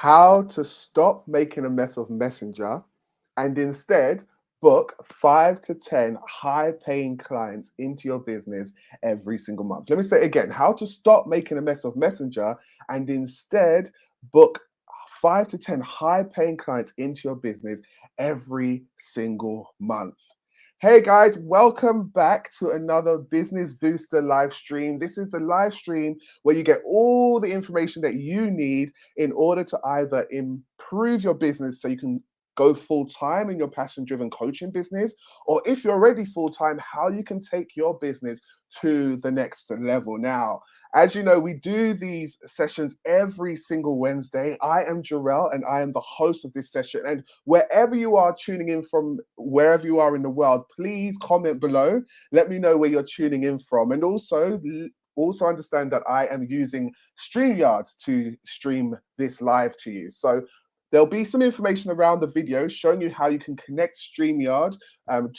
how to stop making a mess of Messenger and instead book 5 to 10 high paying clients into your business every single month. Let me say it again, how to stop making a mess of Messenger and instead book 5 to 10 high paying clients into your business every single month. Hey guys, welcome back to another Business Booster live stream. This is the live stream where you get all the information that you need in order to either improve your business so you can go full time in your passion driven coaching business, or if you're already full time, how you can take your business to the next level. Now, as you know, we do these sessions every single Wednesday. I am Jor'EL and I am the host of this session. And wherever you are tuning in from, wherever you are in the world, please comment below. Let me know where you're tuning in from. And also understand that I am using StreamYard to stream this live to you. So there'll be some information around the video showing you how you can connect StreamYard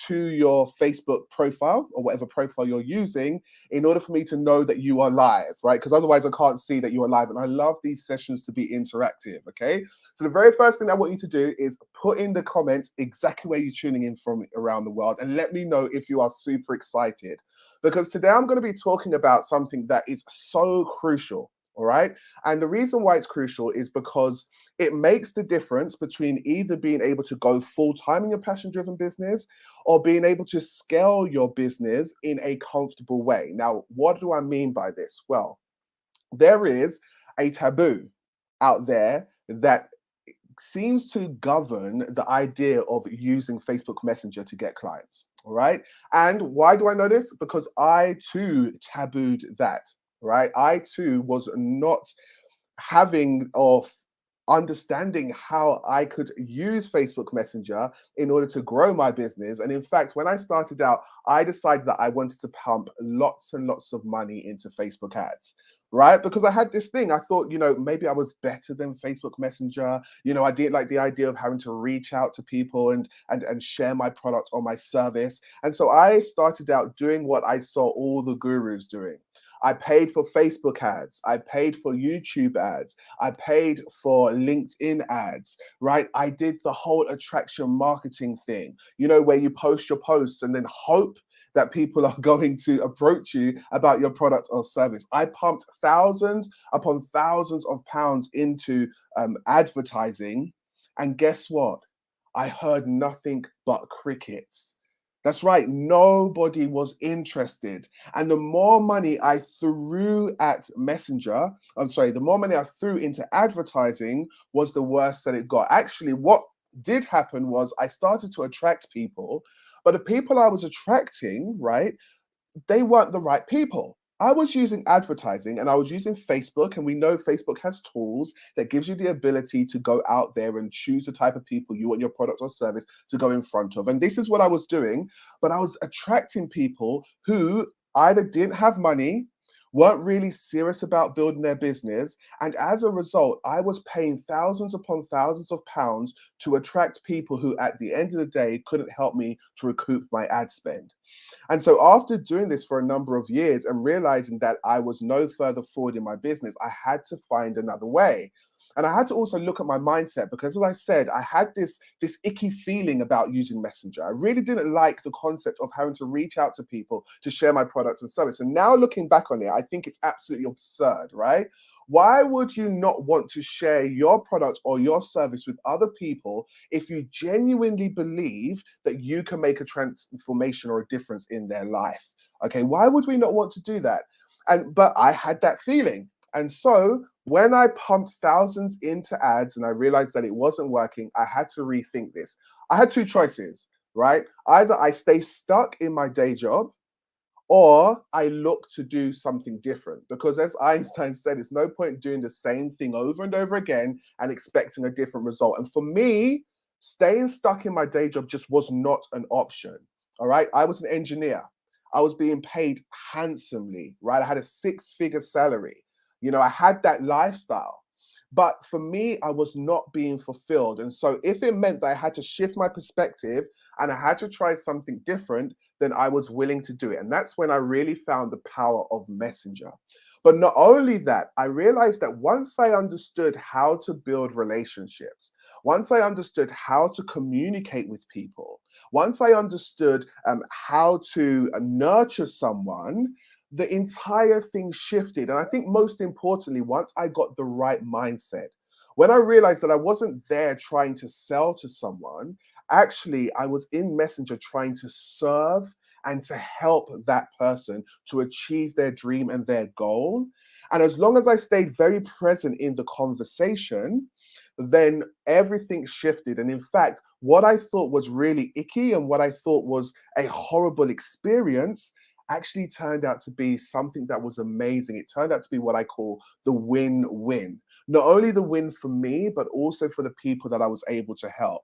to your Facebook profile or whatever profile you're using in order for me to know that you are live, right? Because otherwise I can't see that you are live. And I love these sessions to be interactive, okay? So the very first thing I want you to do is put in the comments exactly where you're tuning in from around the world and let me know if you are super excited. Because today I'm going to be talking about something that is so crucial, all right? And the reason why it's crucial is because it makes the difference between either being able to go full time in your passion driven business or being able to scale your business in a comfortable way. Now, what do I mean by this? Well, there is a taboo out there that seems to govern the idea of using Facebook Messenger to get clients. All right. And why do I know this? Because I too tabooed that. Right. I too was not having or understanding how I could use Facebook Messenger in order to grow my business. And in fact, when I started out, I decided that I wanted to pump lots and lots of money into Facebook ads, right? Because I had this thing, I thought, maybe I was better than Facebook Messenger. I didn't like the idea of having to reach out to people and share my product or my service. And so I started out doing what I saw all the gurus doing. I paid for Facebook ads. I paid for YouTube ads. I paid for LinkedIn ads, right? I did the whole attraction marketing thing, where you post your posts and then hope that people are going to approach you about your product or service. I pumped thousands upon thousands of pounds into advertising. And guess what? I heard nothing but crickets. That's right, nobody was interested. And the more money I threw at the more money I threw into advertising was the worse that it got. Actually, what did happen was I started to attract people, but the people I was attracting, right, they weren't the right people. I was using advertising and I was using Facebook, and we know Facebook has tools that gives you the ability to go out there and choose the type of people you want your product or service to go in front of. And this is what I was doing, but I was attracting people who either didn't have money, weren't really serious about building their business, and as a result, I was paying thousands upon thousands of pounds to attract people who at the end of the day couldn't help me to recoup my ad spend. And so after doing this for a number of years and realizing that I was no further forward in my business, I had to find another way. And I had to also look at my mindset because, as I said, I had this icky feeling about using Messenger. I really didn't like the concept of having to reach out to people to share my products and service. And now looking back on it, I think it's absolutely absurd, right? Why would you not want to share your product or your service with other people if you genuinely believe that you can make a transformation or a difference in their life? Okay, why would we not want to do that? But I had that feeling. And so when I pumped thousands into ads and I realized that it wasn't working, I had to rethink this. I had two choices, right? Either I stay stuck in my day job or I look to do something different. Because as Einstein said, it's no point doing the same thing over and over again and expecting a different result. And for me, staying stuck in my day job just was not an option. All right. I was an engineer. I was being paid handsomely, right? I had a 6-figure salary. I had that lifestyle. But for me, I was not being fulfilled. And so if it meant that I had to shift my perspective and I had to try something different, then I was willing to do it. And that's when I really found the power of Messenger. But not only that, I realized that once I understood how to build relationships, once I understood how to communicate with people, once I understood how to nurture someone, the entire thing shifted. And I think most importantly, once I got the right mindset, when I realized that I wasn't there trying to sell to someone, actually, I was in Messenger trying to serve and to help that person to achieve their dream and their goal. And as long as I stayed very present in the conversation, then everything shifted. And in fact, what I thought was really icky and what I thought was a horrible experience actually turned out to be something that was amazing. It turned out to be what I call the win-win. Not only the win for me, but also for the people that I was able to help.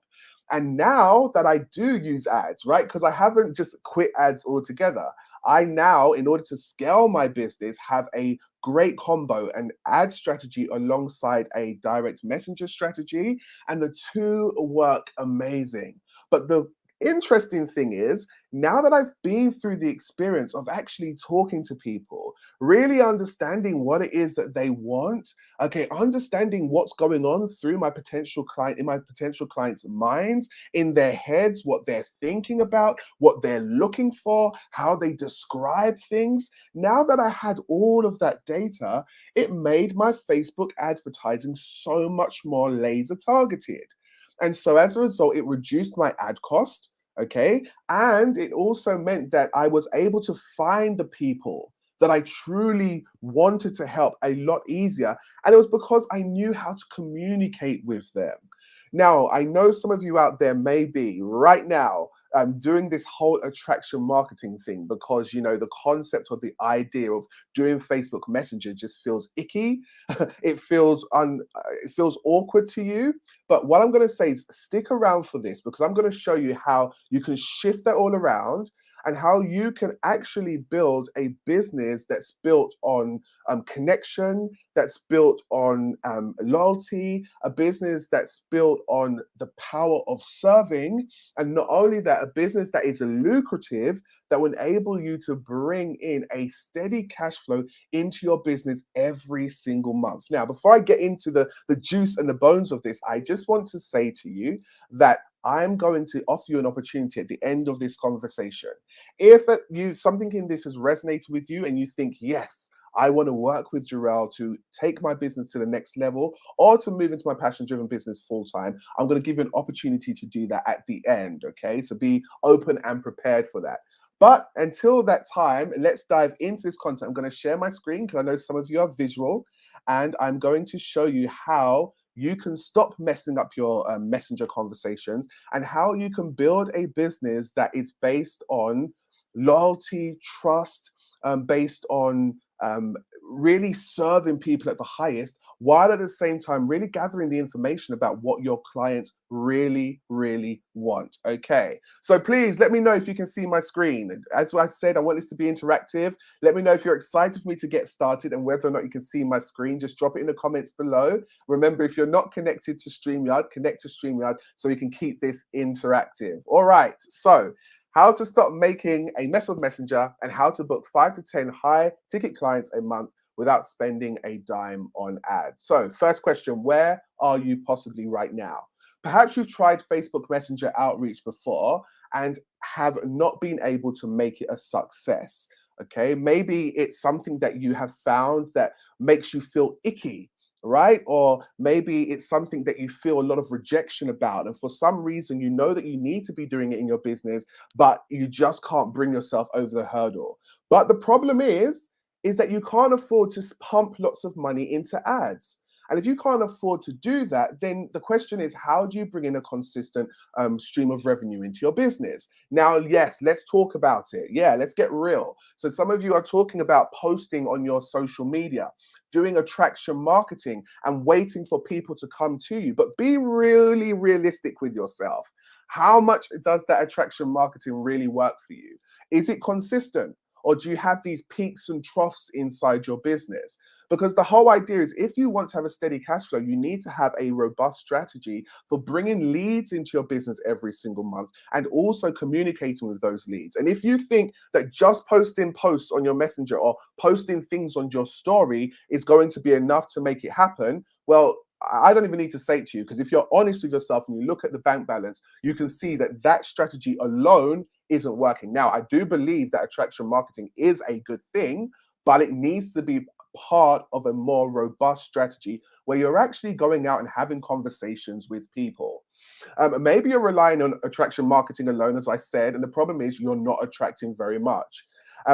And now that I do use ads, right? Because I haven't just quit ads altogether. I now, in order to scale my business, have a great combo, an ad strategy alongside a direct messenger strategy, and the two work amazing. But the interesting thing is, now that I've been through the experience of actually talking to people, really understanding what it is that they want, okay, understanding what's going on through my potential client, in my potential clients' minds, in their heads, what they're thinking about, what they're looking for, how they describe things. Now that I had all of that data, it made my Facebook advertising so much more laser targeted. And so as a result, it reduced my ad cost, okay? And it also meant that I was able to find the people that I truly wanted to help a lot easier. And it was because I knew how to communicate with them. Now, I know some of you out there may be right now doing this whole attraction marketing thing because, you know, the concept or the idea of doing Facebook Messenger just feels icky. It feels awkward to you. But what I'm going to say is stick around for this because I'm going to show you how you can shift that all around and how you can actually build a business that's built on connection, that's built on loyalty, a business that's built on the power of serving, and not only that, a business that is lucrative, that will enable you to bring in a steady cash flow into your business every single month. Now, before I get into the juice and the bones of this, I just want to say to you that I'm going to offer you an opportunity at the end of this conversation. If something in this has resonated with you and you think, yes, I want to work with Jor'EL to take my business to the next level or to move into my passion driven business full time, I'm going to give you an opportunity to do that at the end. Okay. So be open and prepared for that. But until that time, let's dive into this content. I'm going to share my screen because I know some of you are visual, and I'm going to show you how you can stop messing up your messenger conversations and how you can build a business that is based on loyalty, trust, based on really serving people at the highest, while at the same time really gathering the information about what your clients really, really want. Okay, so please let me know if you can see my screen. As I said, I want this to be interactive. Let me know if you're excited for me to get started and whether or not you can see my screen. Just drop it in the comments below. Remember, if you're not connected to StreamYard, connect to StreamYard so we can keep this interactive. All right, so how to stop making a mess of Messenger, and how to book 5 to 10 high ticket clients a month without spending a dime on ads. So first question, where are you possibly right now? Perhaps you've tried Facebook Messenger outreach before and have not been able to make it a success. Okay, maybe it's something that you have found that makes you feel icky, right? Or maybe it's something that you feel a lot of rejection about. And for some reason, you know that you need to be doing it in your business, but you just can't bring yourself over the hurdle. But the problem is that you can't afford to pump lots of money into ads. And if you can't afford to do that, then the question is, how do you bring in a consistent stream of revenue into your business? Now, yes, let's talk about it. Yeah, let's get real. So some of you are talking about posting on your social media, doing attraction marketing and waiting for people to come to you. But be really realistic with yourself. How much does that attraction marketing really work for you? Is it consistent? Or do you have these peaks and troughs inside your business? Because the whole idea is, if you want to have a steady cash flow, you need to have a robust strategy for bringing leads into your business every single month and also communicating with those leads. And if you think that just posting posts on your messenger or posting things on your story is going to be enough to make it happen, well, I don't even need to say it to you, because if you're honest with yourself and you look at the bank balance, you can see that that strategy alone isn't working. Now, I do believe that attraction marketing is a good thing, but it needs to be part of a more robust strategy where you're actually going out and having conversations with people. Maybe you're relying on attraction marketing alone, as I said, and the problem is you're not attracting very much.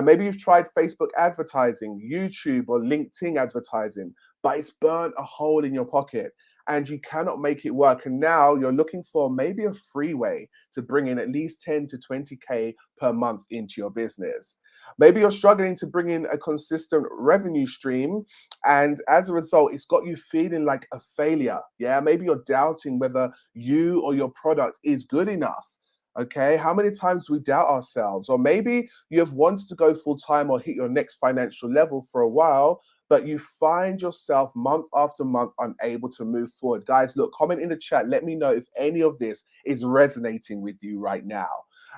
Maybe you've tried Facebook advertising, YouTube or LinkedIn advertising, but it's burnt a hole in your pocket and you cannot make it work. And now you're looking for maybe a free way to bring in at least 10 to 20K per month into your business. Maybe you're struggling to bring in a consistent revenue stream, and as a result, it's got you feeling like a failure. Yeah, maybe you're doubting whether you or your product is good enough. Okay, how many times do we doubt ourselves? Or maybe you have wanted to go full time or hit your next financial level for a while, but you find yourself month after month unable to move forward. Guys, look, comment in the chat. Let me know if any of this is resonating with you right now.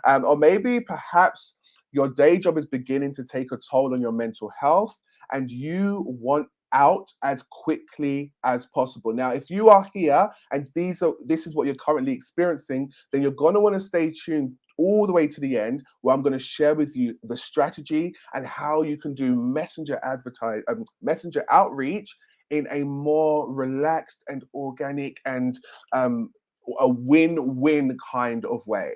Or maybe perhaps your day job is beginning to take a toll on your mental health and you want out as quickly as possible. Now, if you are here and this is what you're currently experiencing, then you're going to want to stay tuned all the way to the end, where I'm going to share with you the strategy and how you can do messenger outreach in a more relaxed and organic and a win-win kind of way.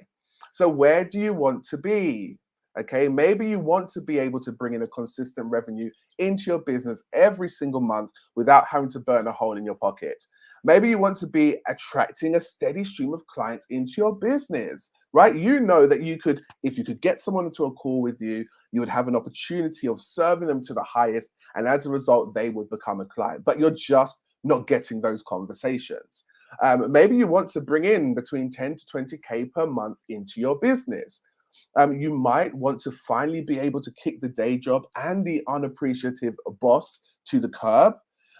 So where do you want to be? Okay, maybe you want to be able to bring in a consistent revenue into your business every single month without having to burn a hole in your pocket. Maybe you want to be attracting a steady stream of clients into your business, right? You know that you could, if you could get someone into a call with you, you would have an opportunity of serving them to the highest, and as a result, they would become a client, but you're just not getting those conversations. Maybe you want to bring in between 10 to 20K per month into your business. You might want to finally be able to kick the day job and the unappreciative boss to the curb.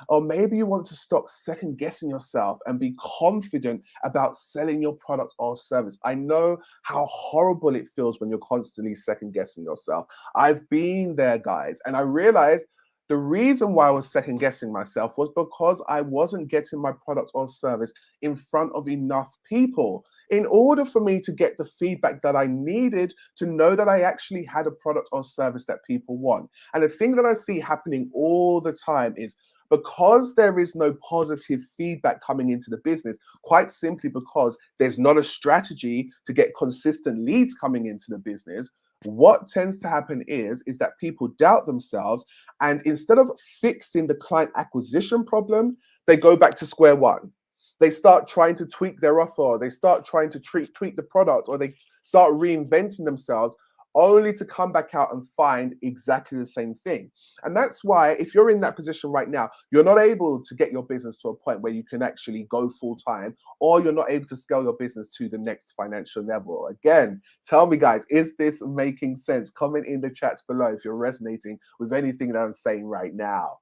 Or maybe you want to stop second guessing yourself and be confident about selling your product or service. I know how horrible it feels when you're constantly second guessing yourself. I've been there, guys, and I realized the reason why I was second guessing myself was because I wasn't getting my product or service in front of enough people in order for me to get the feedback that I needed to know that I actually had a product or service that people want. And the thing that I see happening all the time is, because there is no positive feedback coming into the business, quite simply because there's not a strategy to get consistent leads coming into the business, what tends to happen is that people doubt themselves, and instead of fixing the client acquisition problem, they go back to square one. They start trying to tweak their offer, they start trying to tweak the product, or they start reinventing themselves, only to come back out and find exactly the same thing. And that's why, if you're in that position right now, you're not able to get your business to a point where you can actually go full time, or you're not able to scale your business to the next financial level. Again, tell me, guys, is this making sense? Comment in the chats below if you're resonating with anything that I'm saying right now.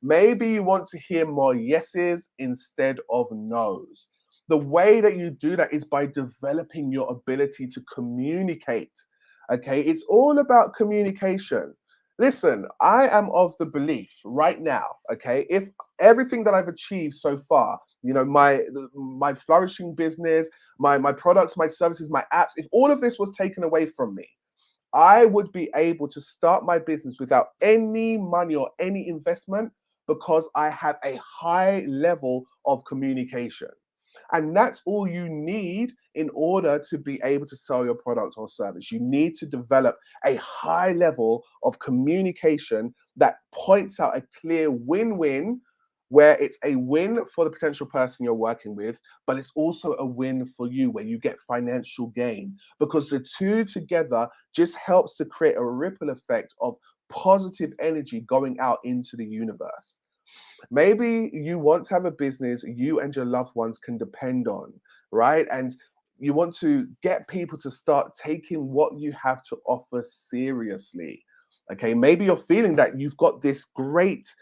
Maybe you want to hear more yeses instead of nos. The way that you do that is by developing your ability to communicate. Okay, it's all about communication. Listen, I am of the belief right now, okay, if everything that I've achieved so far, you know, my flourishing business, my products, my services, my apps, if all of this was taken away from me, I would be able to start my business without any money or any investment, because I have a high level of communication. And that's all you need in order to be able to sell your product or service. You need to develop a high level of communication that points out a clear win-win, where it's a win for the potential person you're working with, but it's also a win for you, where you get financial gain, because the two together just helps to create a ripple effect of positive energy going out into the universe. Maybe you want to have a business you and your loved ones can depend on, right? And you want to get people to start taking what you have to offer seriously. Okay, maybe you're feeling that you've got this great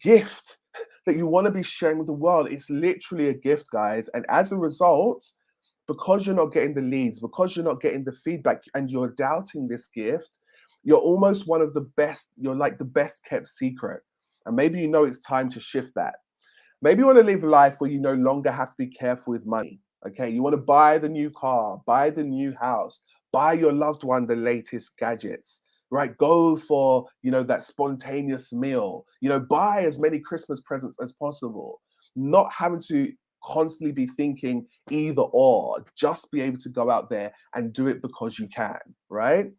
gift that you want to be sharing with the world. It's literally a gift, guys. And as a result, because you're not getting the leads, because you're not getting the feedback, and you're doubting this gift, you're almost one of the best, you're like the best kept secret. And maybe you know it's time to shift that. Maybe you want to live a life where you no longer have to be careful with money. Okay, you want to buy the new car, buy the new house, buy your loved one the latest gadgets, right? Go for, that spontaneous meal, buy as many Christmas presents as possible, not having to constantly be thinking either or, just be able to go out there and do it because you can, right?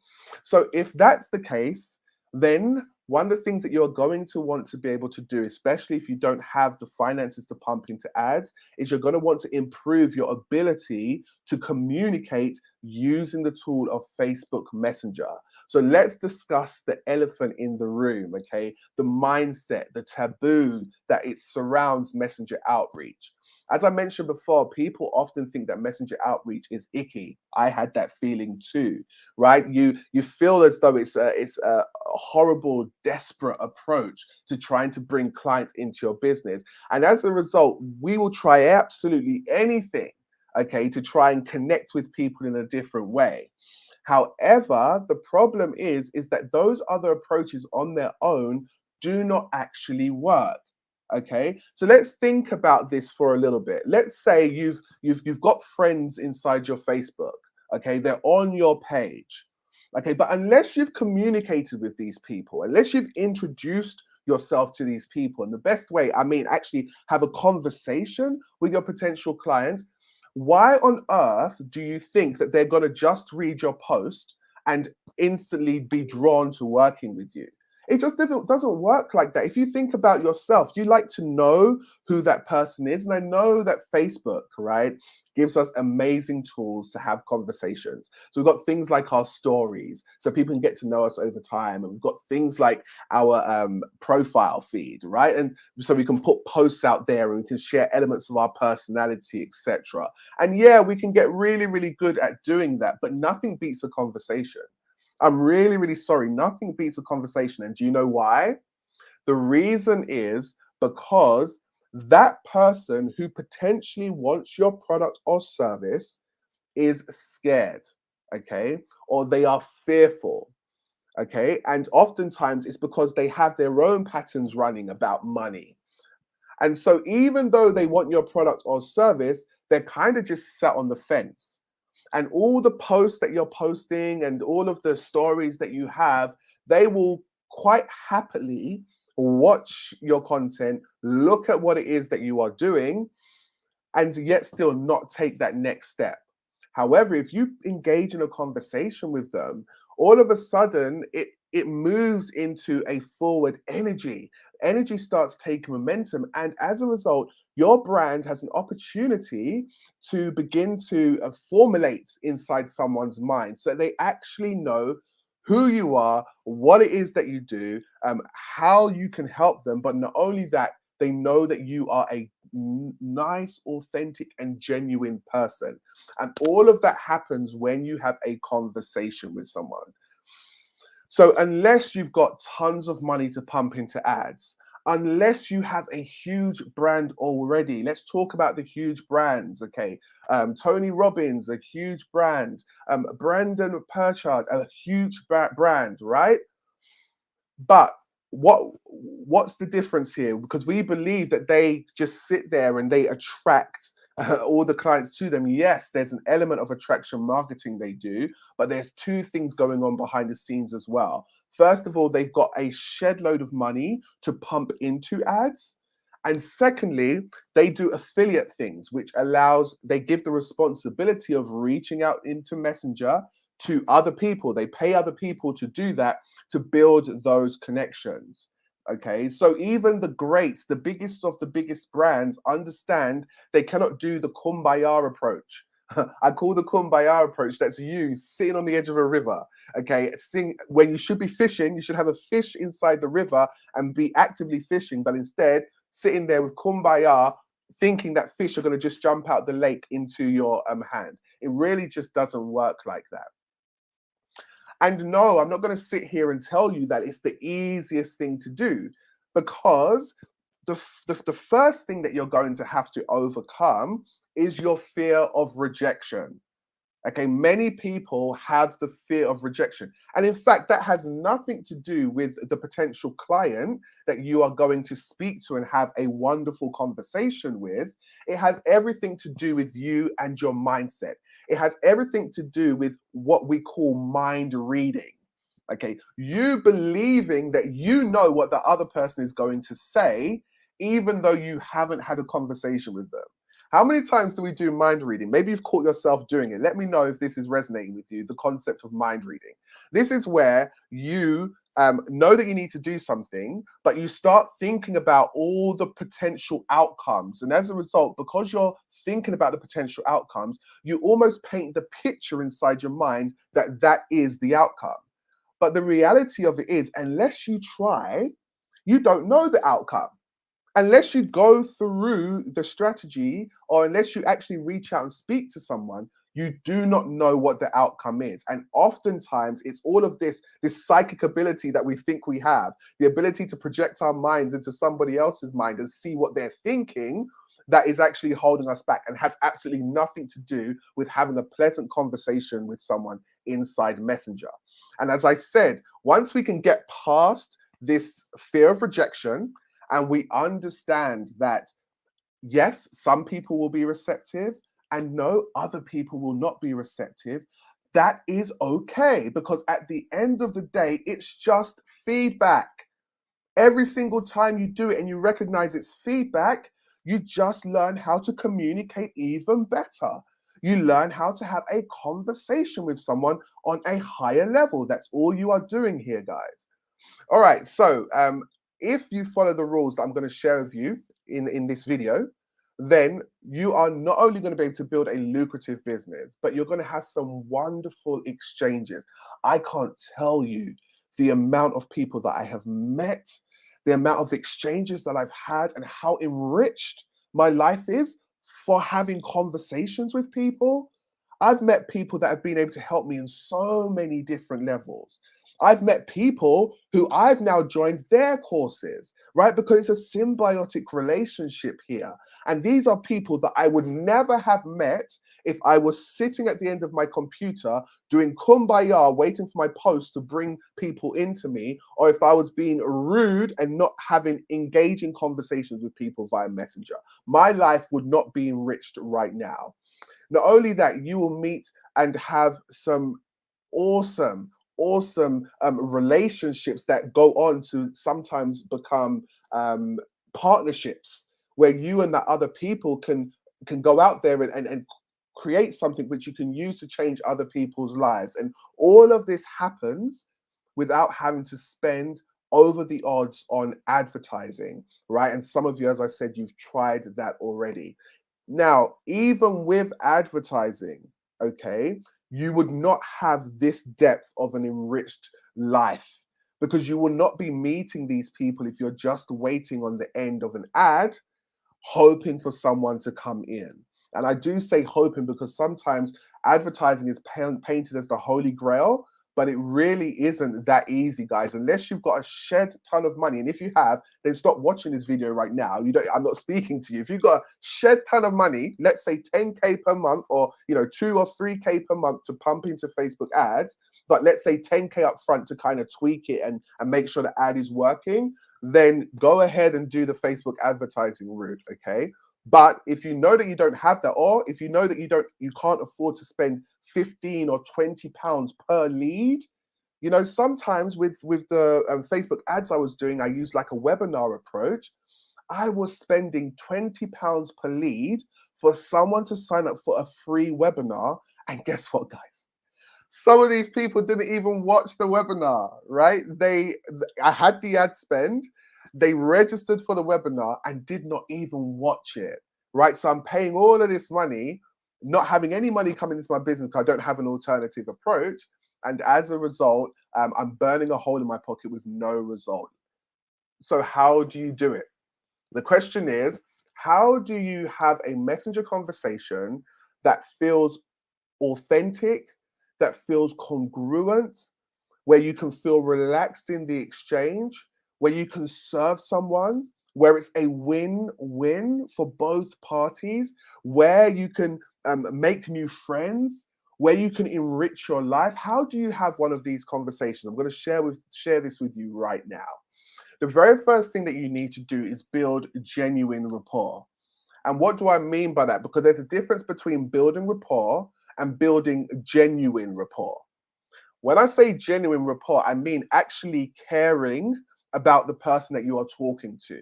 So if that's the case, then one of the things that you're going to want to be able to do, especially if you don't have the finances to pump into ads, is you're going to want to improve your ability to communicate using the tool of Facebook Messenger. So let's discuss the elephant in the room, okay? The mindset, the taboo that it surrounds messenger outreach. As I mentioned before, people often think that messenger outreach is icky. I had that feeling too, right? You feel as though it's a horrible, desperate approach to trying to bring clients into your business. And as a result, we will try absolutely anything, okay, to try and connect with people in a different way. However, the problem is that those other approaches on their own do not actually work. Okay, so let's think about this for a little bit. Let's say you've got friends inside your Facebook. Okay, they're on your page. Okay, but unless you've communicated with these people, unless you've introduced yourself to these people in the best way, I mean, actually have a conversation with your potential clients, why on earth do you think that they're going to just read your post and instantly be drawn to working with you? It just doesn't work like that. If you think about yourself, you like to know who that person is. And I know that Facebook, right, gives us amazing tools to have conversations. So we've got things like our stories, so people can get to know us over time. And we've got things like our profile feed, right? And so we can put posts out there and we can share elements of our personality, etc. And yeah, we can get really, really good at doing that, but nothing beats a conversation. I'm really, really sorry. Nothing beats a conversation. And do you know why? The reason is because that person who potentially wants your product or service is scared, okay? Or they are fearful, okay? And oftentimes it's because they have their own patterns running about money. And so even though they want your product or service, they're kind of just sat on the fence. And all the posts that you're posting and all of the stories that you have, they will quite happily watch your content, look at what it is that you are doing, and yet still not take that next step. However, if you engage in a conversation with them, all of a sudden it moves into a forward energy. Energy starts taking momentum, and as a result, your brand has an opportunity to begin to formulate inside someone's mind so they actually know who you are, what it is that you do, how you can help them. But not only that, they know that you are a nice, authentic, and genuine person. And all of that happens when you have a conversation with someone. So, unless you've got tons of money to pump into ads, unless you have a huge brand already, let's talk about the huge brands, okay? Tony Robbins, a huge brand. Brandon Purchard, a huge brand, right? But what's the difference here? Because we believe that they just sit there and they attract all the clients to them. Yes, there's an element of attraction marketing they do, but there's two things going on behind the scenes as well. First of all, they've got a shed load of money to pump into ads. And secondly, they do affiliate things, which allows, they give the responsibility of reaching out into Messenger to other people. They pay other people to do that, to build those connections. Okay, so even the greats, the biggest of the biggest brands, understand they cannot do the kumbaya approach. I call the kumbaya approach, that's you sitting on the edge of a river. Okay, when you should be fishing, you should have a fish inside the river and be actively fishing, but instead sitting there with kumbaya, thinking that fish are going to just jump out the lake into your hand. It really just doesn't work like that. And no, I'm not going to sit here and tell you that it's the easiest thing to do, because the first thing that you're going to have to overcome is your fear of rejection. Okay, many people have the fear of rejection. And in fact, that has nothing to do with the potential client that you are going to speak to and have a wonderful conversation with. It has everything to do with you and your mindset. It has everything to do with what we call mind reading. Okay, you believing that you know what the other person is going to say, even though you haven't had a conversation with them. How many times do we do mind reading? Maybe you've caught yourself doing it. Let me know if this is resonating with you, the concept of mind reading. This is where you know that you need to do something, but you start thinking about all the potential outcomes. And as a result, because you're thinking about the potential outcomes, you almost paint the picture inside your mind that that is the outcome. But the reality of it is, unless you try, you don't know the outcome. Unless you go through the strategy, or unless you actually reach out and speak to someone, you do not know what the outcome is. And oftentimes it's all of this psychic ability that we think we have, the ability to project our minds into somebody else's mind and see what they're thinking, that is actually holding us back, and has absolutely nothing to do with having a pleasant conversation with someone inside Messenger. And as I said, once we can get past this fear of rejection, and we understand that, yes, some people will be receptive, and no, other people will not be receptive, that is okay, because at the end of the day, it's just feedback. Every single time you do it and you recognize it's feedback, you just learn how to communicate even better. You learn how to have a conversation with someone on a higher level. That's all you are doing here, guys. All right, so if you follow the rules that I'm going to share with you in this video, then you are not only going to be able to build a lucrative business, but you're going to have some wonderful exchanges. I can't tell you the amount of people that I have met, the amount of exchanges that I've had, and how enriched my life is for having conversations with people. I've met people that have been able to help me in so many different levels. I've met people who I've now joined their courses, right? Because it's a symbiotic relationship here. And these are people that I would never have met if I was sitting at the end of my computer doing kumbaya, waiting for my post to bring people into me, or if I was being rude and not having engaging conversations with people via Messenger. My life would not be enriched right now. Not only that, you will meet and have some awesome, awesome relationships that go on to sometimes become partnerships, where you and that other people can go out there and create something which you can use to change other people's lives. And all of this happens without having to spend over the odds on advertising, right? And some of you, as I said, you've tried that already. Now, even with advertising, okay, you would not have this depth of an enriched life, because you will not be meeting these people if you're just waiting on the end of an ad, hoping for someone to come in. And I do say hoping because sometimes advertising is painted as the holy grail, but it really isn't that easy, guys, unless you've got a shed ton of money. And if you have, then stop watching this video right now. You don't, I'm not speaking to you. If you've got a shed ton of money, let's say 10K per month, or 2 or 3K per month to pump into Facebook ads, but let's say 10K up front to kind of tweak it and make sure the ad is working, then go ahead and do the Facebook advertising route, okay? But if you know that you don't have that, or if you know that you can't afford to spend 15 or 20 pounds per lead, sometimes with the Facebook ads I was doing, I used like a webinar approach. I was spending 20 pounds per lead for someone to sign up for a free webinar. And guess what, guys? Some of these people didn't even watch the webinar, right? I had the ad spend, they registered for the webinar and did not even watch it, right? So I'm paying all of this money, not having any money coming into my business because I don't have an alternative approach. And as a result, I'm burning a hole in my pocket with no result. So how do you do it? The question is, how do you have a messenger conversation that feels authentic, that feels congruent, where you can feel relaxed in the exchange, where you can serve someone, where it's a win-win for both parties, where you can make new friends, where you can enrich your life. How do you have one of these conversations? I'm going to share this with you right now. The very first thing that you need to do is build genuine rapport. And what do I mean by that? Because there's a difference between building rapport and building genuine rapport. When I say genuine rapport, I mean actually caring about the person that you are talking to,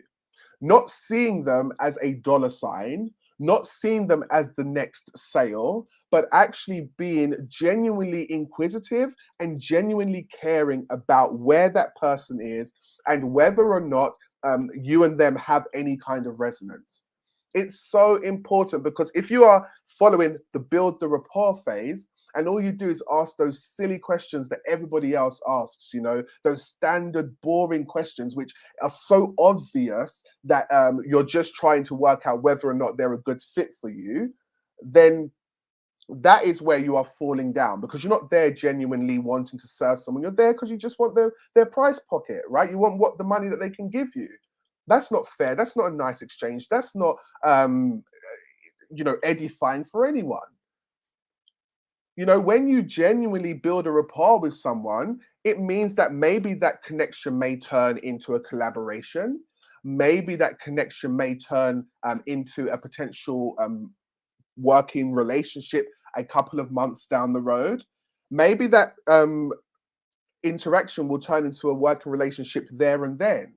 not seeing them as a dollar sign, not seeing them as the next sale, but actually being genuinely inquisitive and genuinely caring about where that person is and whether or not you and them have any kind of resonance. It's so important because if you are following the build the rapport phase, and all you do is ask those silly questions that everybody else asks, those standard boring questions which are so obvious that you're just trying to work out whether or not they're a good fit for you, then that is where you are falling down, because you're not there genuinely wanting to serve someone. You're there because you just want their price pocket, right? You want the money that they can give you. That's not fair. That's not a nice exchange. That's not edifying for anyone. When you genuinely build a rapport with someone, it means that maybe that connection may turn into a collaboration. Maybe that connection may turn into a potential working relationship a couple of months down the road. Maybe that interaction will turn into a working relationship there and then.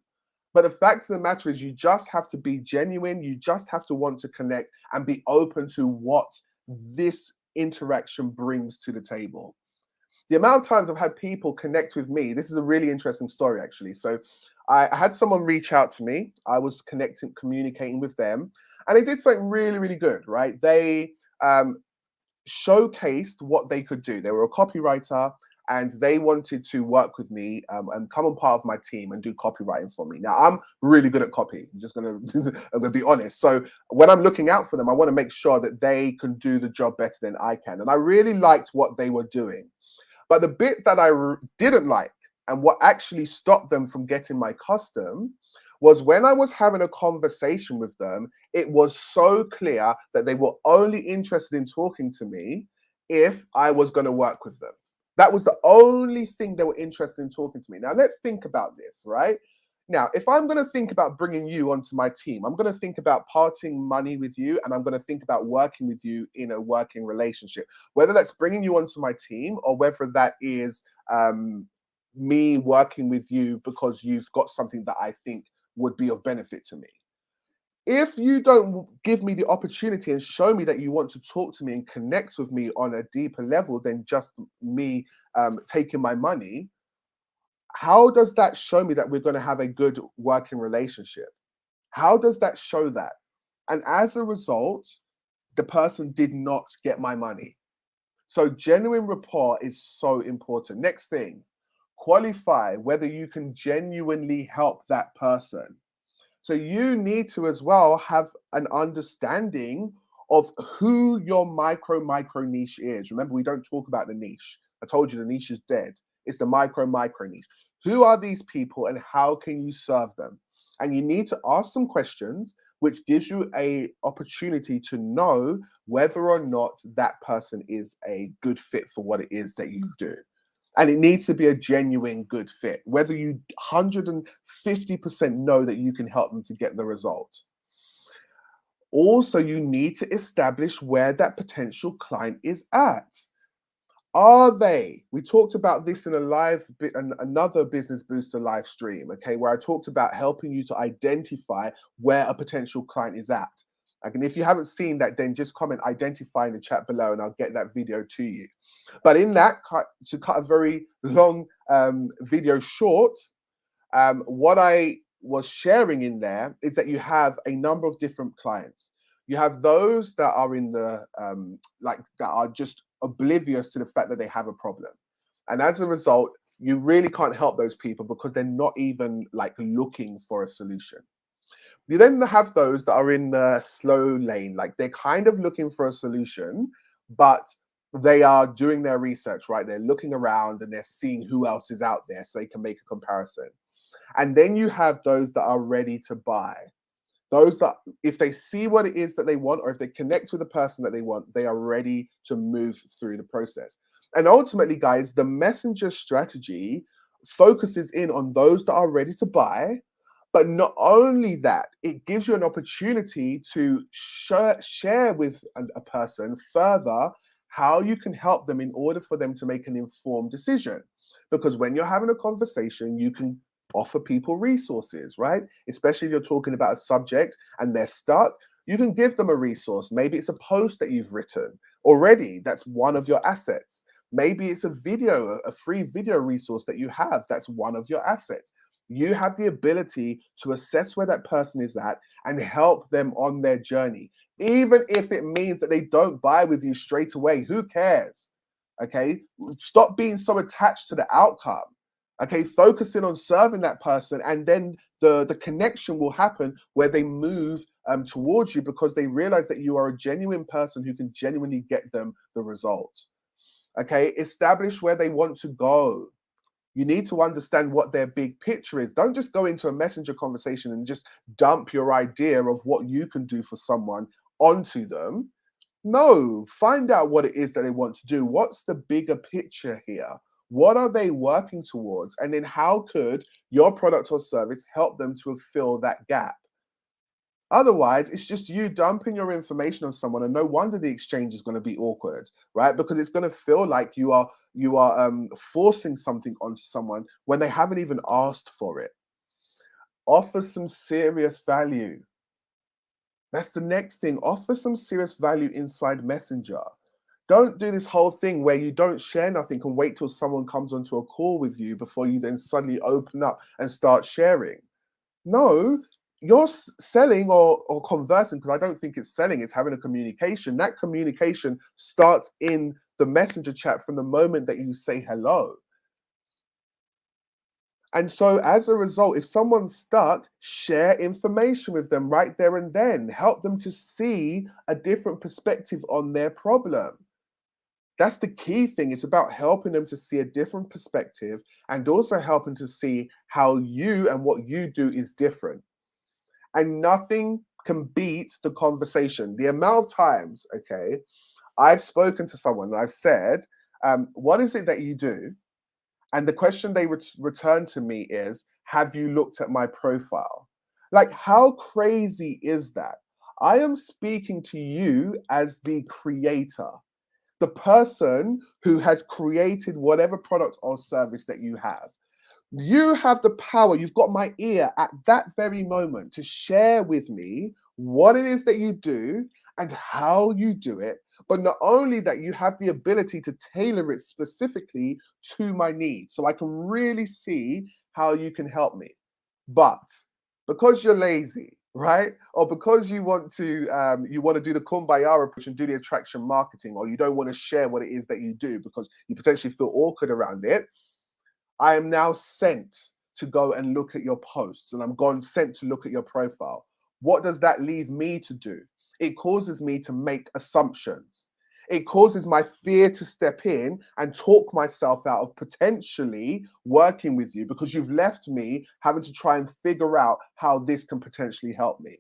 But the fact of the matter is, you just have to be genuine. You just have to want to connect and be open to what this interaction brings to the table. The amount of times I've had people connect with me, this is a really interesting story, actually. So I had someone reach out to me. I was communicating with them, and they did something really, really good, right? They showcased what they could do. They were a copywriter, and they wanted to work with me and come on part of my team and do copywriting for me. Now, I'm really good at copy. I'm gonna be honest. So when I'm looking out for them, I want to make sure that they can do the job better than I can. And I really liked what they were doing. But the bit that I didn't like, and what actually stopped them from getting my custom, was when I was having a conversation with them, it was so clear that they were only interested in talking to me if I was going to work with them. That was the only thing they were interested in talking to me. Now, let's think about this, right? Now, if I'm going to think about bringing you onto my team, I'm going to think about parting money with you, and I'm going to think about working with you in a working relationship, whether that's bringing you onto my team or whether that is me working with you because you've got something that I think would be of benefit to me. If you don't give me the opportunity and show me that you want to talk to me and connect with me on a deeper level than just me taking my money, how does that show me that we're going to have a good working relationship? How does that show that? And as a result, the person did not get my money. So genuine rapport is so important. Next thing, qualify whether you can genuinely help that person. So you need to as well have an understanding of who your micro niche is. Remember, we don't talk about the niche. I told you the niche is dead. It's the micro niche. Who are these people and how can you serve them? And you need to ask some questions, which gives you a opportunity to know whether or not that person is a good fit for what it is that you do. And it needs to be a genuine good fit, whether you 150% know that you can help them to get the result. Also, you need to establish where that potential client is at. Are they? We talked about this in another Business Booster live stream, okay, where I talked about helping you to identify where a potential client is at. And if you haven't seen that, then just comment identify in the chat below and I'll get that video to you. But in that, to cut a very long video short, what I was sharing in there is that you have a number of different clients. You have those that are in the that are just oblivious to the fact that they have a problem, and as a result, you really can't help those people because they're not even looking for a solution. You then have those that are in the slow lane, like they're kind of looking for a solution, but they are doing their research, right? They're looking around and they're seeing who else is out there so they can make a comparison. And then you have those that are ready to buy. Those that, if they see what it is that they want, or if they connect with the person that they want, they are ready to move through the process. And ultimately, guys, the messenger strategy focuses in on those that are ready to buy. But not only that, it gives you an opportunity to share with a person further how you can help them in order for them to make an informed decision. Because when you're having a conversation, you can offer people resources, right? Especially if you're talking about a subject and they're stuck, you can give them a resource. Maybe it's a post that you've written already. That's one of your assets. Maybe it's a video, a free video resource that you have. That's one of your assets. You have the ability to assess where that person is at and help them on their journey. Even if it means that they don't buy with you straight away, who cares? Okay, stop being so attached to the outcome. Okay, focusing on serving that person, and then the connection will happen where they move towards you because they realize that you are a genuine person who can genuinely get them the results. Okay, establish where they want to go. You need to understand what their big picture is. Don't just go into a messenger conversation and just dump your idea of what you can do for someone onto them. No, find out what it is that they want to do. What's the bigger picture here? What are they working towards? And then how could your product or service help them to fill that gap? Otherwise, it's just you dumping your information on someone, and no wonder the exchange is going to be awkward, right? Because it's going to feel like you are forcing something onto someone when they haven't even asked for it. Offer some serious value. That's the next thing. Offer some serious value inside Messenger. Don't do this whole thing where you don't share nothing and wait till someone comes onto a call with you before you then suddenly open up and start sharing. No, you're selling or conversing, because I don't think it's selling, it's having a communication. That communication starts in the messenger chat from the moment that you say hello. And so as a result, if someone's stuck, share information with them right there and then. Help them to see a different perspective on their problem. That's the key thing. It's about helping them to see a different perspective and also helping to see how you and what you do is different. And nothing can beat the conversation. The amount of times, okay, I've spoken to someone and I've said, what is it that you do? And the question they return to me is, have you looked at my profile? Like, how crazy is that? I am speaking to you as the creator, the person who has created whatever product or service that you have. You have the power, you've got my ear at that very moment to share with me what it is that you do and how you do it. But not only that, you have the ability to tailor it specifically to my needs so I can really see how you can help me. But because you're lazy, right? Or because you want to do the kumbaya approach and do the attraction marketing, or you don't want to share what it is that you do because you potentially feel awkward around it, I am now sent to go and look at your posts, and I'm gone sent to look at your profile. What does that leave me to do? It causes me to make assumptions. It causes my fear to step in and talk myself out of potentially working with you because you've left me having to try and figure out how this can potentially help me.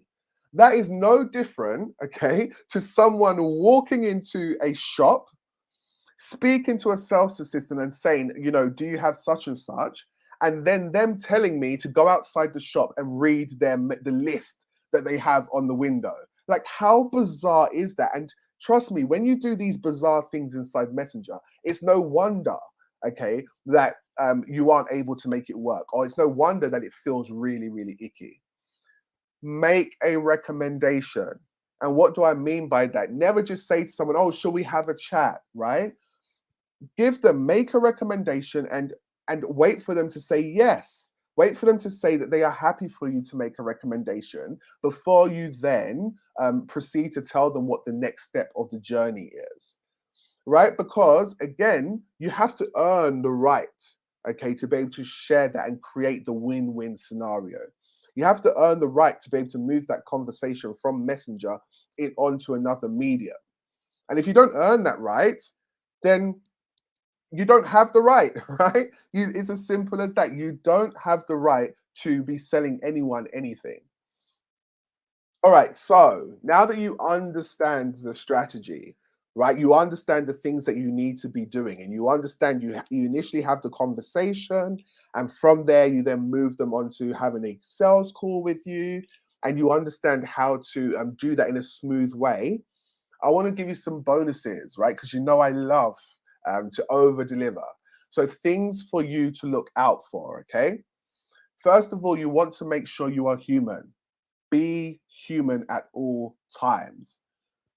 That is no different, okay, to someone walking into a shop, speaking to a sales assistant and saying, do you have such and such? And then them telling me to go outside the shop and read the list that they have on the window. Like, how bizarre is that? And trust me, when you do these bizarre things inside Messenger, it's no wonder, okay, that you aren't able to make it work, or it's no wonder that it feels really, really icky. Make a recommendation. And what do I mean by that? Never just say to someone, oh, shall we have a chat, right? Make a recommendation and wait for them to say yes. Wait for them to say that they are happy for you to make a recommendation before you then proceed to tell them what the next step of the journey is, right? Because again, you have to earn the right, okay, to be able to share that and create the win-win scenario. You have to earn the right to be able to move that conversation from Messenger onto another medium. And if you don't earn that right, then you don't have the right, right? It's as simple as that. You don't have the right to be selling anyone anything. All right, so now that you understand the strategy, right, you understand the things that you need to be doing, and you understand you initially have the conversation, and from there you then move them on to having a sales call with you, and you understand how to do that in a smooth way. I want to give you some bonuses, right? Because you know I love to over deliver. So things for you to look out for, okay? First of all, you want to make sure you are human. Be human at all times.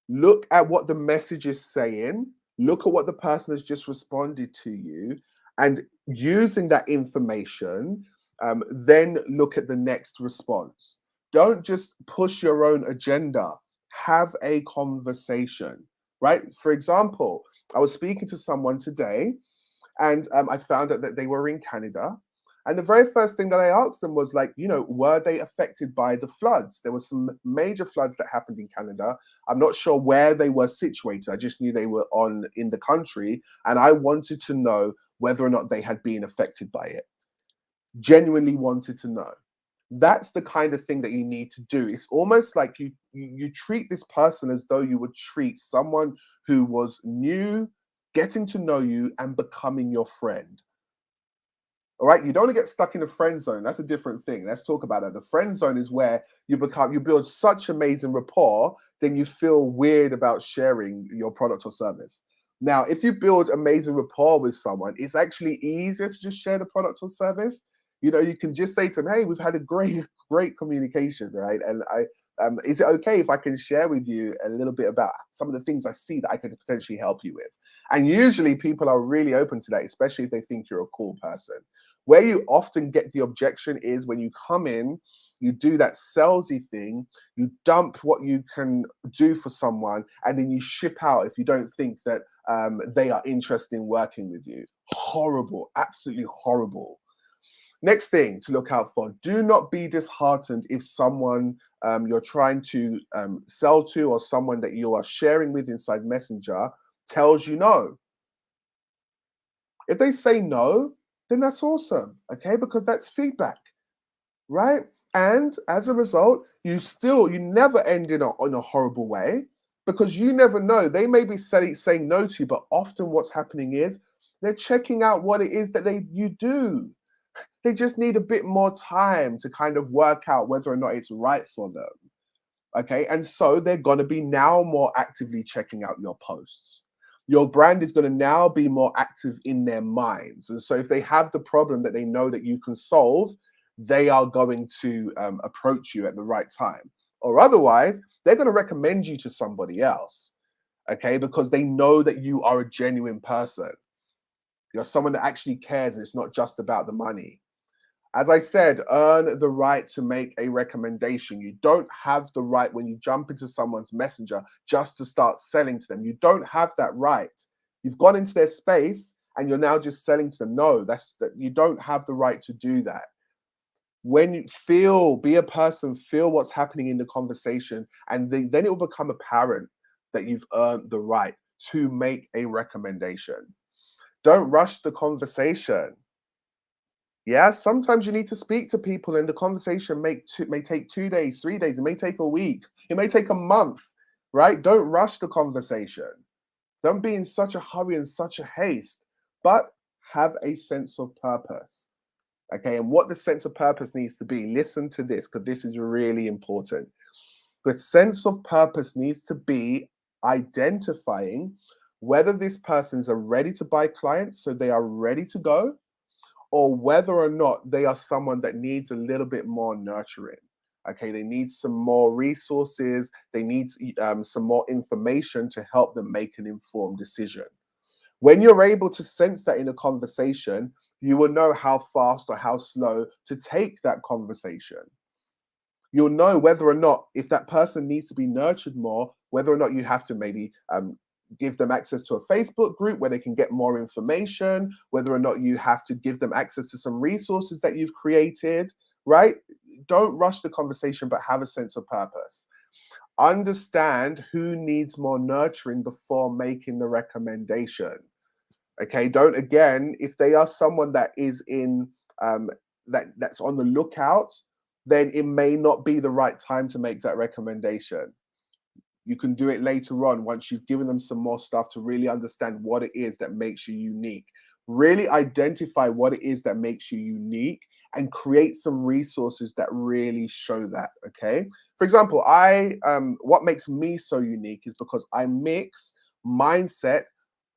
Look at what the message is saying. Look at what the person has just responded to you. And using that information, then look at the next response. Don't just push your own agenda. Have a conversation, right? For example, I was speaking to someone today and I found out that they were in Canada. And the very first thing that I asked them was like, were they affected by the floods? There were some major floods that happened in Canada. I'm not sure where they were situated. I just knew they were on in the country, and I wanted to know whether or not they had been affected by it. Genuinely wanted to know. That's the kind of thing that you need to do. It's almost like you treat this person as though you would treat someone who was new, getting to know you and becoming your friend. All right, you don't want to get stuck in the friend zone. That's a different thing. Let's talk about that. The friend zone is where you build such amazing rapport, then you feel weird about sharing your product or service. Now, if you build amazing rapport with someone, it's actually easier to just share the product or service. You can just say to them, "Hey, we've had a great communication, right? And is it okay if I can share with you a little bit about some of the things I see that I could potentially help you with?" And usually, people are really open to that, especially if they think you're a cool person. Where you often get the objection is when you come in, you do that salesy thing, you dump what you can do for someone, and then you ship out if you don't think that they are interested in working with you. Horrible, absolutely horrible. Next thing to look out for, do not be disheartened if someone you're trying to sell to or someone that you are sharing with inside Messenger tells you no. If they say no, then that's awesome, okay? Because that's feedback, right? And as a result, you never end in a horrible way because you never know. They may be saying no to you, but often what's happening is they're checking out what it is that you do. They just need a bit more time to kind of work out whether or not it's right for them. Okay. And so they're going to be now more actively checking out your posts. Your brand is going to now be more active in their minds. And so if they have the problem that they know that you can solve, they are going to approach you at the right time. Or otherwise, they're going to recommend you to somebody else. Okay. Because they know that you are a genuine person. You're someone that actually cares and it's not just about the money. As I said, earn the right to make a recommendation. You don't have the right when you jump into someone's messenger just to start selling to them. You don't have that right. You've gone into their space and you're now just selling to them. No, you don't have the right to do that. When be a person, feel what's happening in the conversation, and then it will become apparent that you've earned the right to make a recommendation. Don't rush the conversation. Yeah, sometimes you need to speak to people, and the conversation may take 2 days, 3 days. It may take a week. It may take a month, right? Don't rush the conversation. Don't be in such a hurry and such a haste, but have a sense of purpose. Okay, and what the sense of purpose needs to be, listen to this because this is really important. The sense of purpose needs to be identifying whether this person's a ready to buy clients, so they are ready to go, or whether or not they are someone that needs a little bit more nurturing. Okay, they need some more resources, they need some more information to help them make an informed decision. When you're able to sense that in a conversation, you will know how fast or how slow to take that conversation. You'll know whether or not, if that person needs to be nurtured more, whether or not you have to maybe give them access to a Facebook group where they can get more information, whether or not you have to give them access to some resources that you've created, right? Don't rush the conversation, but have a sense of purpose. Understand who needs more nurturing before making the recommendation. Okay, don't, again, if they are someone that is in um, that's on the lookout, then it may not be the right time to make that recommendation. You can do it later on once you've given them some more stuff to really understand what it is that makes you unique. Really identify what it is that makes you unique and create some resources that really show that. Okay. For example, what makes me so unique is because I mix mindset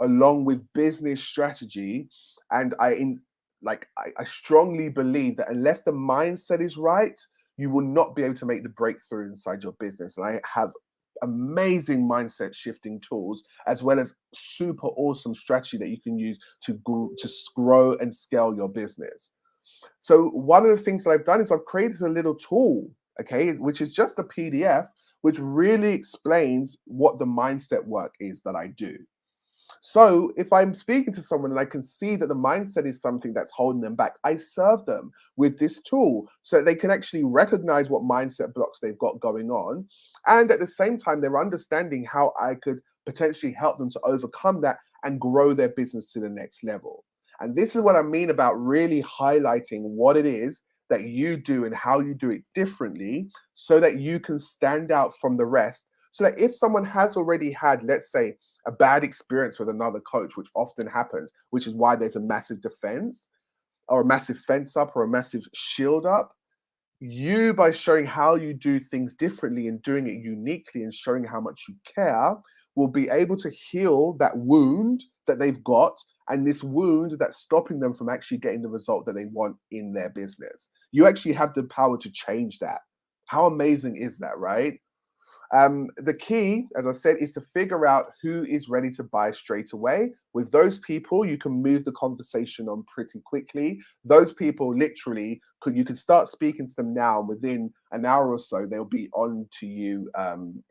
along with business strategy, and I strongly believe that unless the mindset is right, you will not be able to make the breakthrough inside your business. And I have amazing mindset shifting tools, as well as super awesome strategy that you can use to grow and scale your business. So one of the things that I've done is I've created a little tool, okay, which is just a PDF, which really explains what the mindset work is that I do. So if I'm speaking to someone and I can see that the mindset is something that's holding them back, I serve them with this tool so that they can actually recognize what mindset blocks they've got going on. And at the same time, they're understanding how I could potentially help them to overcome that and grow their business to the next level. And this is what I mean about really highlighting what it is that you do and how you do it differently so that you can stand out from the rest. So that if someone has already had, let's say, a bad experience with another coach, which often happens, which is why there's a massive defense or a massive fence up or a massive shield up. You, by showing how you do things differently and doing it uniquely and showing how much you care, will be able to heal that wound that they've got, and this wound that's stopping them from actually getting the result that they want in their business. You actually have the power to change that. How amazing is that, right? The key, as I said, is to figure out who is ready to buy straight away. With those people, you can move the conversation on pretty quickly. Those people literally you could start speaking to them now, and within an hour or so, they'll be on to you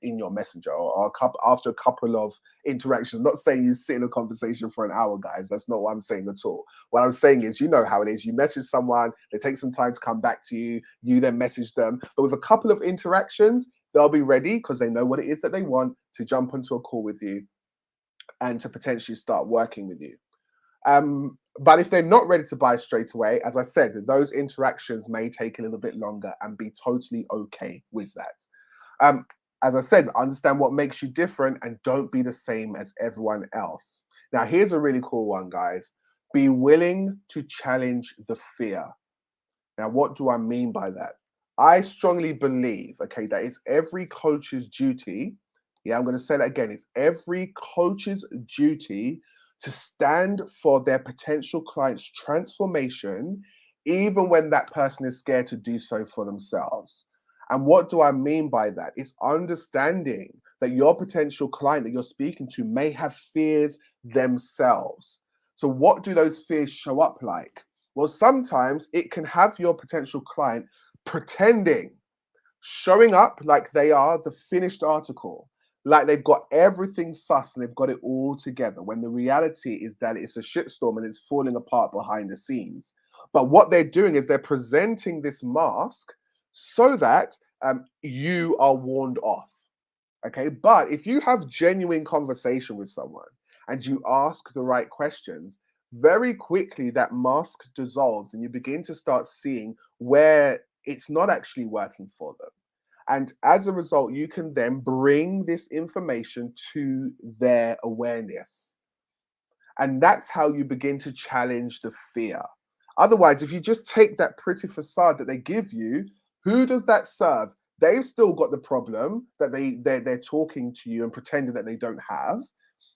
in your messenger or after a couple of interactions. I'm not saying you sit in a conversation for an hour, guys. That's not what I'm saying at all. What I'm saying is, you know how it is. You message someone, they take some time to come back to you, you then message them. But with a couple of interactions, they'll be ready because they know what it is that they want to jump onto a call with you and to potentially start working with you. But if they're not ready to buy straight away, as I said, those interactions may take a little bit longer and be totally okay with that. As I said, understand what makes you different and don't be the same as everyone else. Now, here's a really cool one, guys. Be willing to challenge the fear. Now, what do I mean by that? I strongly believe, okay, that it's every coach's duty. Yeah, I'm going to say that again. It's every coach's duty to stand for their potential client's transformation, even when that person is scared to do so for themselves. And what do I mean by that? It's understanding that your potential client that you're speaking to may have fears themselves. So, what do those fears show up like? Well, sometimes it can have your potential client pretending, showing up like they are the finished article, like they've got everything sus and they've got it all together, when the reality is that it's a shitstorm and it's falling apart behind the scenes. But what they're doing is they're presenting this mask so that you are warned off. Okay, but if you have genuine conversation with someone and you ask the right questions, very quickly that mask dissolves and you begin to start seeing where it's not actually working for them. And as a result, you can then bring this information to their awareness. And that's how you begin to challenge the fear. Otherwise, if you just take that pretty facade that they give you, who does that serve? They've still got the problem that they're talking to you and pretending that they don't have.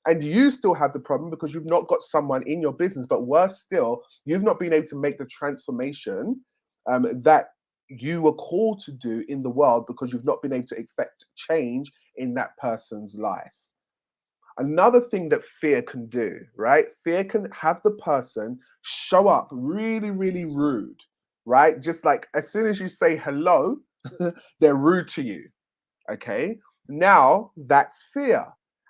And you still have the problem because you've not got someone in your business. But worse still, you've not been able to make the transformation that you were called to do in the world because you've not been able to effect change in that person's life. Another thing that fear can do, right? Fear can have the person show up really, really rude, right? Just like as soon as you say hello, they're rude to you. Okay. Now that's fear.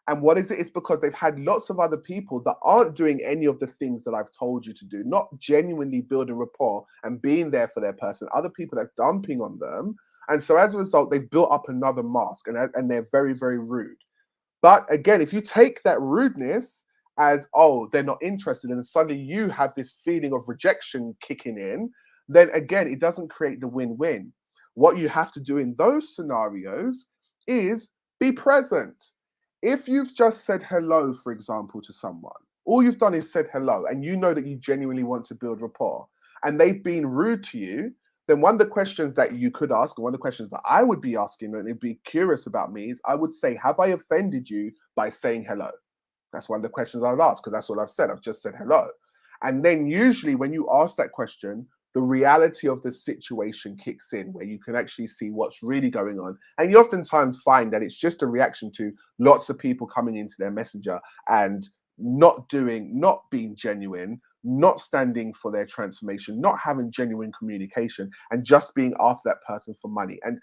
And what is it? It's because they've had lots of other people that aren't doing any of the things that I've told you to do, not genuinely building rapport and being there for their person, other people that's dumping on them. And so as a result, they've built up another mask and they're very, very rude. But again, if you take that rudeness as, oh, they're not interested, and suddenly you have this feeling of rejection kicking in, then again, it doesn't create the win-win. What you have to do in those scenarios is be present. If you've just said hello, for example, to someone, all you've done is said hello, and you know that you genuinely want to build rapport, and they've been rude to you, then one of the questions that you could ask, and one of the questions that I would be asking, and it'd be curious about me, is I would say, have I offended you by saying hello? That's one of the questions I would ask, because that's all I've said. I've just said hello. And then usually when you ask that question, the reality of the situation kicks in, where you can actually see what's really going on. And you oftentimes find that it's just a reaction to lots of people coming into their messenger and not being genuine, not standing for their transformation, not having genuine communication, and just being after that person for money. And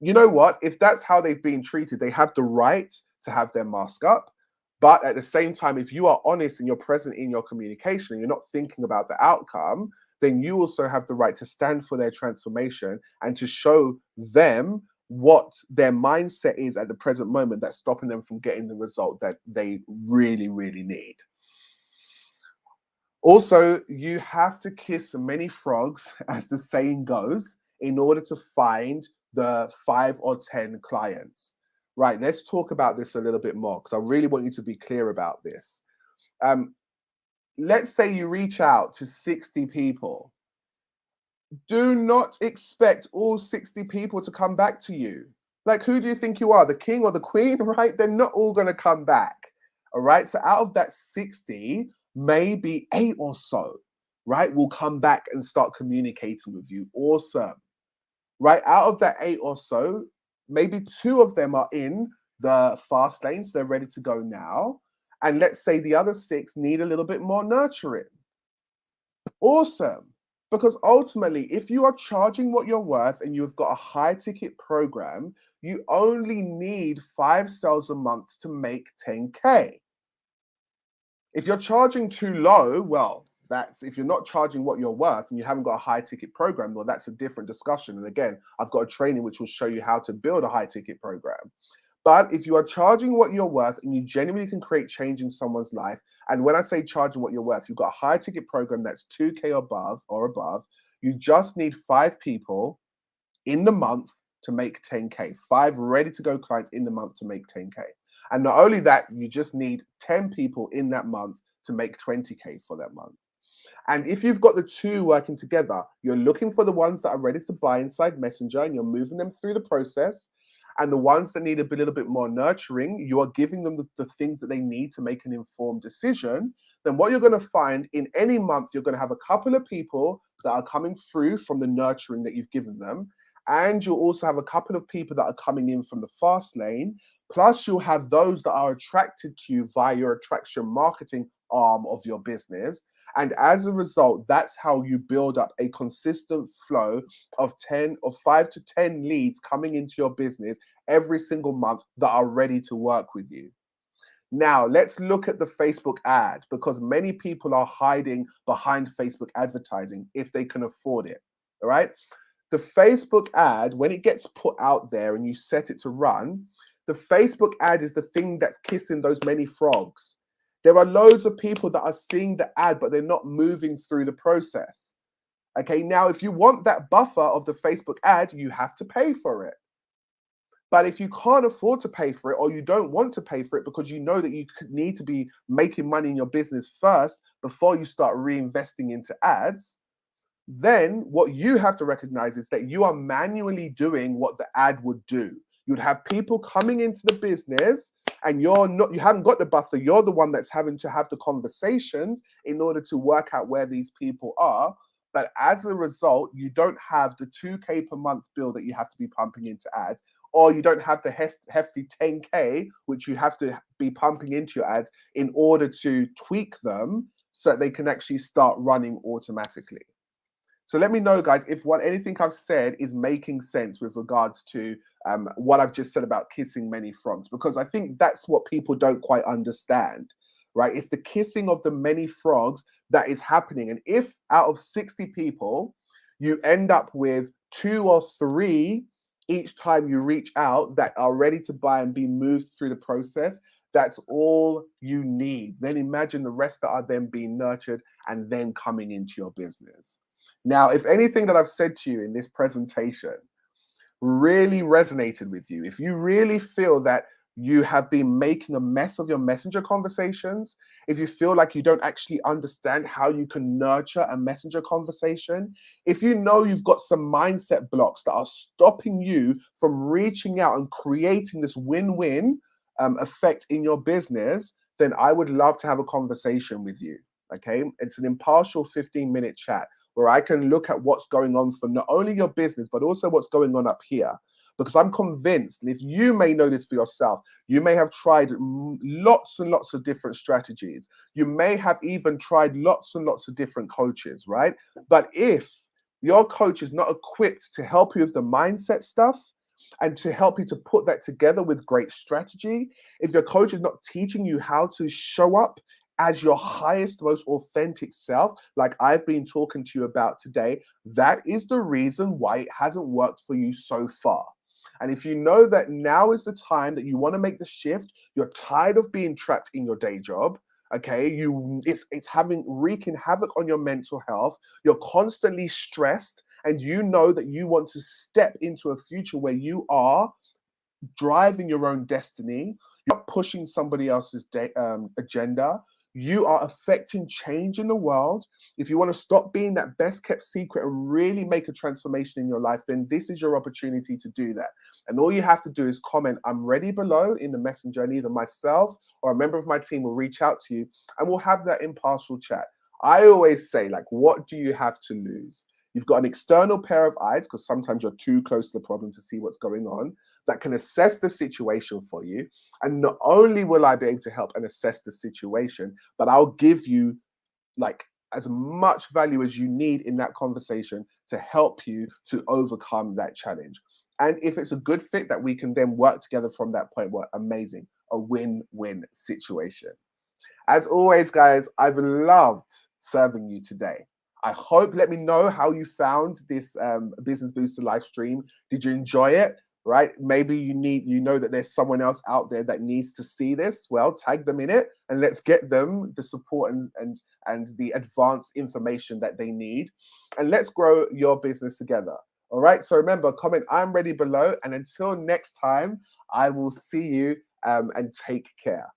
you know what? If that's how they've been treated, they have the right to have their mask up. But at the same time, if you are honest and you're present in your communication and you're not thinking about the outcome, then you also have the right to stand for their transformation and to show them what their mindset is at the present moment that's stopping them from getting the result that they really, really need. Also, you have to kiss many frogs, as the saying goes, in order to find the 5 or 10 clients. Right, let's talk about this a little bit more, because I really want you to be clear about this. Um, let's say you reach out to 60 people. Do not expect all 60 people to come back to you. Like, who do you think you are, the king or the queen, right? They're not all going to come back. All right. So out of that 60, maybe 8 or so, right, will come back and start communicating with you. Awesome. Right. Out of that 8 or so, maybe 2 of them are in the fast lanes. They're ready to go now. And let's say the other 6 need a little bit more nurturing. Awesome. Because ultimately, if you are charging what you're worth and you've got a high ticket program, you only need 5 sales a month to make 10K. If you're charging too low, well, that's if you're not charging what you're worth and you haven't got a high ticket program, well, that's a different discussion. And again, I've got a training which will show you how to build a high ticket program. But if you are charging what you're worth and you genuinely can create change in someone's life, and when I say charging what you're worth, you've got a high ticket program that's 2K or above, you just need 5 people in the month to make 10K, 5 ready to go clients in the month to make 10K. And not only that, you just need 10 people in that month to make 20K for that month. And if you've got the 2 working together, you're looking for the ones that are ready to buy inside Messenger and you're moving them through the process. And the ones that need a little bit more nurturing, you are giving them the things that they need to make an informed decision. Then what you're going to find in any month, you're going to have a couple of people that are coming through from the nurturing that you've given them. And you'll also have a couple of people that are coming in from the fast lane. Plus, you'll have those that are attracted to you via your attraction marketing arm of your business. And as a result, that's how you build up a consistent flow of 5 to 10 leads coming into your business every single month that are ready to work with you. Now, let's look at the Facebook ad, because many people are hiding behind Facebook advertising if they can afford it. All right. The Facebook ad, when it gets put out there and you set it to run, the Facebook ad is the thing that's kissing those many frogs. There are loads of people that are seeing the ad, but they're not moving through the process. Okay, now if you want that buffer of the Facebook ad, you have to pay for it. But if you can't afford to pay for it, or you don't want to pay for it because you know that you need to be making money in your business first before you start reinvesting into ads, then what you have to recognize is that you are manually doing what the ad would do. You'd have people coming into the business and you haven't got the buffer. You're the one that's having to have the conversations in order to work out where these people are. But as a result, you don't have the 2K per month bill that you have to be pumping into ads, or you don't have the hefty 10K, which you have to be pumping into your ads in order to tweak them so that they can actually start running automatically. So let me know, guys, if anything I've said is making sense with regards to what I've just said about kissing many frogs, because I think that's what people don't quite understand, right? It's the kissing of the many frogs that is happening. And if out of 60 people, you end up with 2 or 3 each time you reach out that are ready to buy and be moved through the process, That's all you need. Then imagine the rest that are then being nurtured and then coming into your business. Now, if anything that I've said to you in this presentation really resonated with you, if you really feel that you have been making a mess of your messenger conversations, if you feel like you don't actually understand how you can nurture a messenger conversation, if you know you've got some mindset blocks that are stopping you from reaching out and creating this win-win effect in your business, then I would love to have a conversation with you. Okay, it's an impartial 15-minute chat where I can look at what's going on for not only your business, but also what's going on up here. Because I'm convinced, and if you may know this for yourself, you may have tried lots and lots of different strategies. You may have even tried lots and lots of different coaches, right? But if your coach is not equipped to help you with the mindset stuff and to help you to put that together with great strategy, if your coach is not teaching you how to show up as your highest, most authentic self, like I've been talking to you about today, that is the reason why it hasn't worked for you so far. And if you know that now is the time that you want to make the shift, you're tired of being trapped in your day job, okay, it's having wreaking havoc on your mental health, you're constantly stressed, and you know that you want to step into a future where you are driving your own destiny, you're not pushing somebody else's agenda, you are affecting change in the world. If you want to stop being that best kept secret and really make a transformation in your life, then this is your opportunity to do that. And all you have to do is comment "I'm ready" below in the messenger, and either myself or a member of my team will reach out to you and we'll have that impartial chat. I always say, like, what do you have to lose? You've got an external pair of eyes, because sometimes you're too close to the problem to see what's going on, that can assess the situation for you. And not only will I be able to help and assess the situation, but I'll give you like as much value as you need in that conversation to help you to overcome that challenge. And if it's a good fit that we can then work together from that point, well, amazing, a win-win situation. As always, guys, I've loved serving you today. I hope, let me know how you found this Business Booster live stream. Did you enjoy it? Right? Maybe you know that there's someone else out there that needs to see this. Well, tag them in it and let's get them the support and the advanced information that they need. And let's grow your business together. All right. So remember, comment "I'm ready" below. And until next time, I will see you and take care.